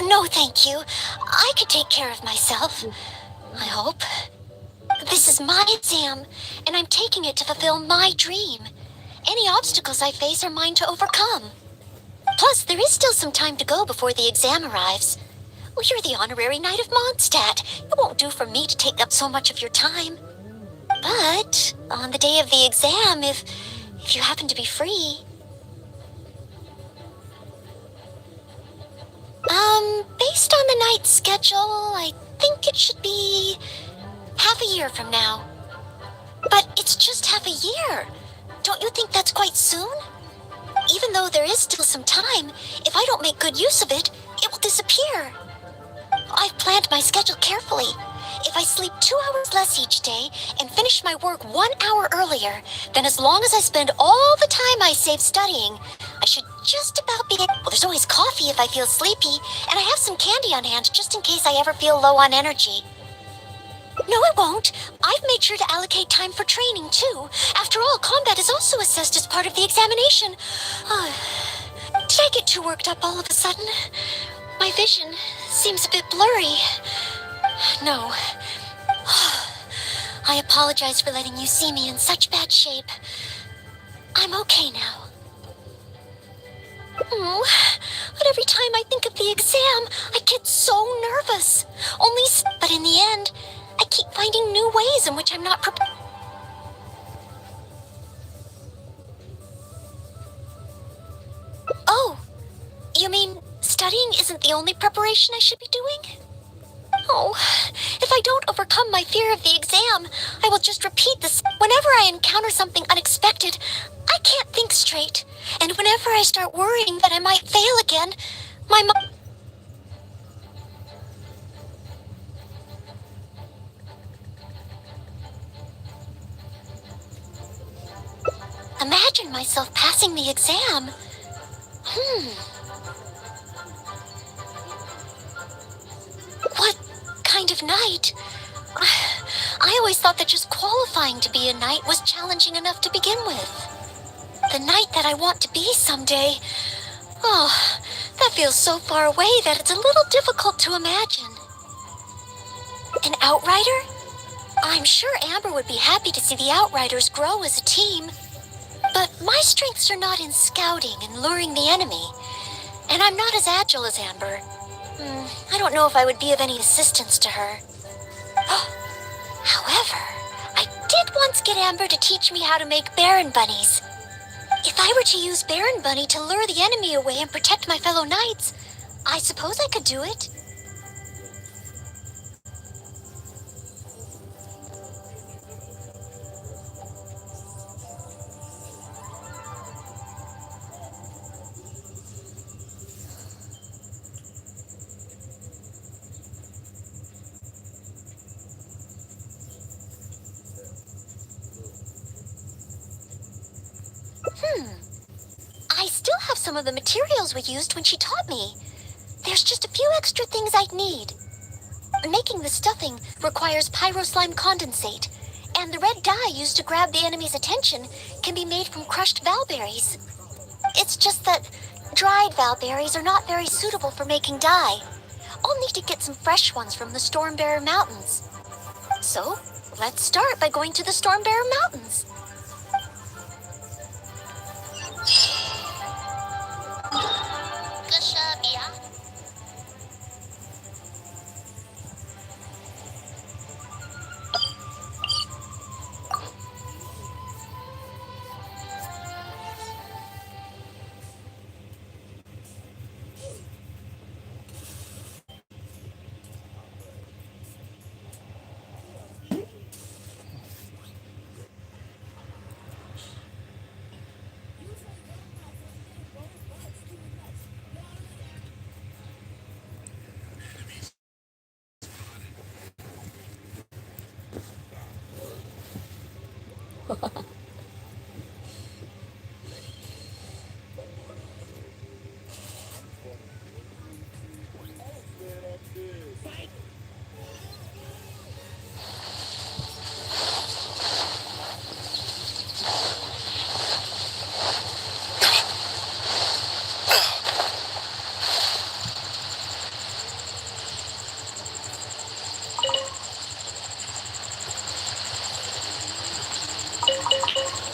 No, thank you. I could take care of myself. I hope. This is my exam, and I'm taking it to fulfill my dream. Any obstacles I face are mine to overcome. Plus, there is still some time to go before the exam arrives. Well, you're the honorary knight of Mondstadt. It won't do for me to take up so much of your time. But on the day of the exam, if you happen to be free... Based on the night's schedule, I think it should be half a year from now. But it's just half a year. Don't you think that's quite soon? Even though there is still some time, if I don't make good use of it, it will disappear. I've planned my schedule carefully. If I sleep 2 hours less each day and finish my work 1 hour earlier, then as long as I spend all the time I save studying, I should just about be... Well, there's always coffee if I feel sleepy, and I have some candy on hand just in case I ever feel low on energy. No, it won't. I've made sure to allocate time for training, too. After all, combat is also assessed as part of the examination. Did I get too worked up all of a sudden? My vision seems a bit blurry. No. I apologize for letting you see me in such bad shape. I'm okay now. But every time I think of the exam, I get so nervous. But in the end, I keep finding new ways in which I'm not prepared. Oh, you mean studying isn't the only preparation I should be doing? Oh, if I don't overcome my fear of the exam, I will just repeat this. Whenever I encounter something unexpected, I can't think straight. And whenever I start worrying that I might fail again, my mind... Imagine myself passing the exam. What kind of knight? I always thought that just qualifying to be a knight was challenging enough to begin with. The knight that I want to be someday. Oh, that feels so far away that it's a little difficult to imagine. An outrider? I'm sure Amber would be happy to see the Outriders grow as a team. But my strengths are not in scouting and luring the enemy. And I'm not as agile as Amber. I don't know if I would be of any assistance to her. However, I did once get Amber to teach me how to make Baron Bunnies. If I were to use Baron Bunny to lure the enemy away and protect my fellow knights, I suppose I could do it. I still have some of the materials we used when she taught me. There's just a few extra things I'd need. Making the stuffing requires pyroslime condensate, and the red dye used to grab the enemy's attention can be made from crushed valberries. It's just that dried valberries are not very suitable for making dye. I'll need to get some fresh ones from the Stormbearer Mountains. So, let's start by going to the Stormbearer Mountains.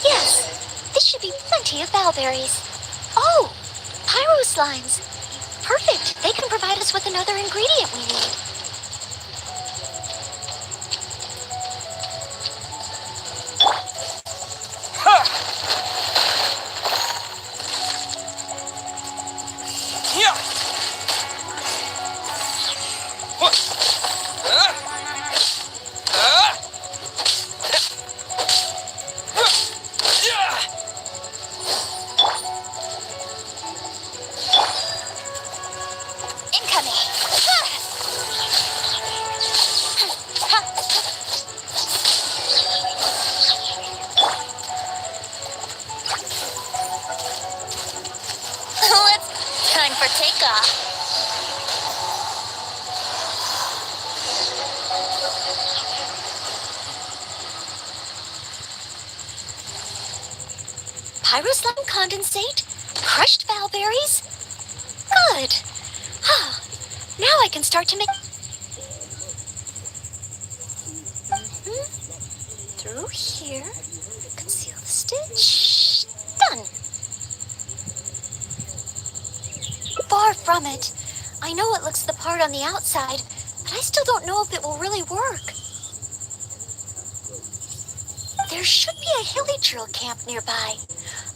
Yes, this should be plenty of bowberries. Oh, pyro slimes. Perfect. They can provide us with another ingredient we need. Incoming. Let's time for takeoff. Pyroslime condensate? Crushed bowberries? Good. Now I can start to make... Through here. Conceal the stitch. Done. Far from it. I know it looks the part on the outside, but I still don't know if it will really work. There should be a hilly drill camp nearby.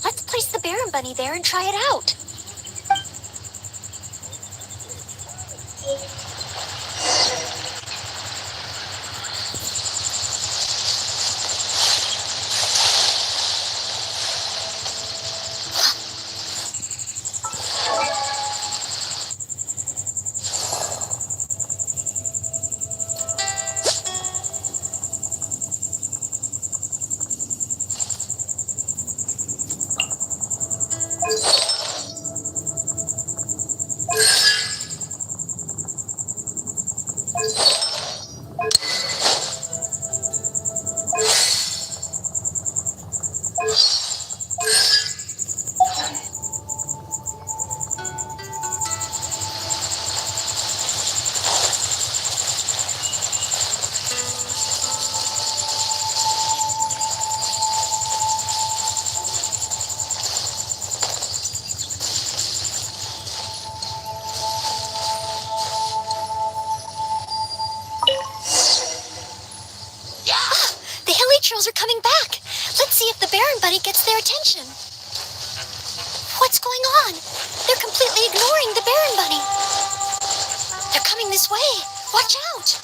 Let's place the Baron Bunny there and try it out. Are coming back. Let's see if the Baron Bunny gets their attention. What's going on? They're completely ignoring the Baron Bunny. They're coming this way. Watch out.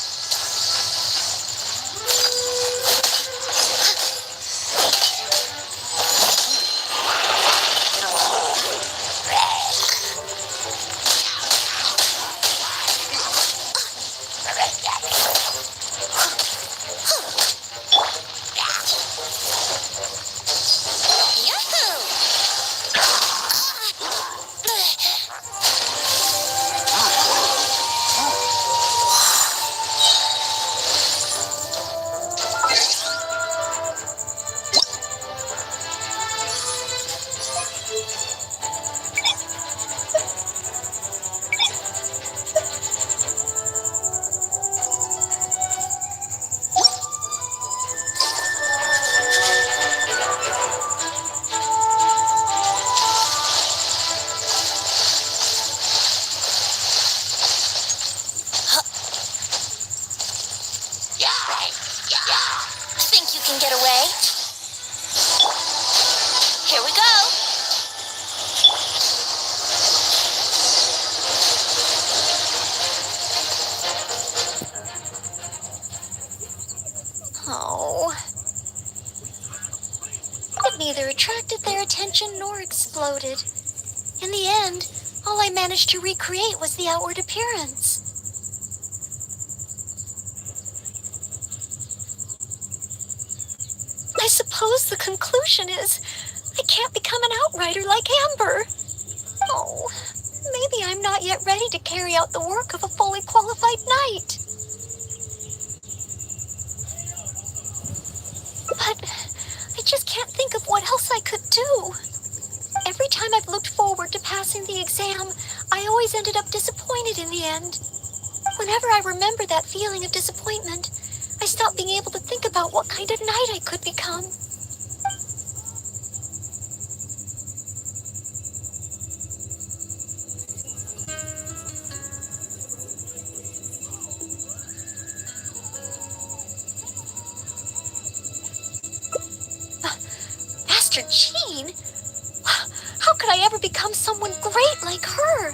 Think you can get away? Here we go. Oh. It neither attracted their attention nor exploded. In the end, all I managed to recreate was the outward appearance. I suppose suppose the conclusion is I can't become an outrider like Amber. Oh, maybe I'm not yet ready to carry out the work of a fully qualified knight. But I just can't think of what else I could do. Every time I've looked forward to passing the exam, I always ended up disappointed in the end. Whenever I remember that feeling of disappointment, I stop being able to think about what kind of knight I could become. Master Jean? How could I ever become someone great like her?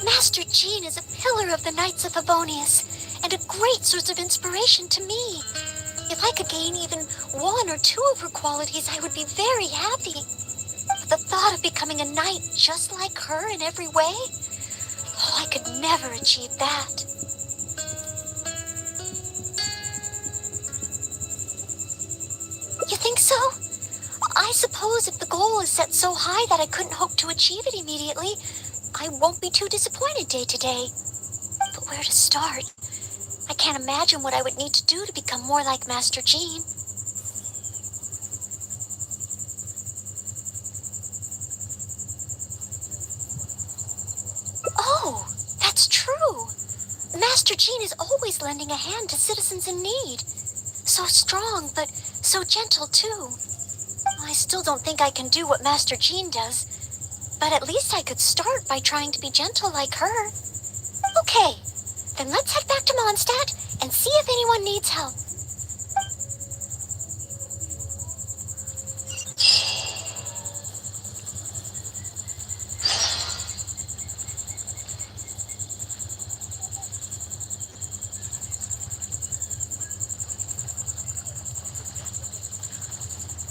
Master Jean is a pillar of the Knights of Favonius, and a great source of inspiration to me. If I could gain even one or two of her qualities, I would be very happy. But the thought of becoming a knight just like her in every way? Oh, I could never achieve that. You think so? I suppose if the goal is set so high that I couldn't hope to achieve it immediately, I won't be too disappointed day to day. But where to start? I can't imagine what I would need to do to become more like Master Jean. Oh, that's true. Master Jean is always lending a hand to citizens in need. So strong, but so gentle too. I still don't think I can do what Master Jean does, but at least I could start by trying to be gentle like her. Okay, then let's head back to Mondstadt and see if anyone needs help.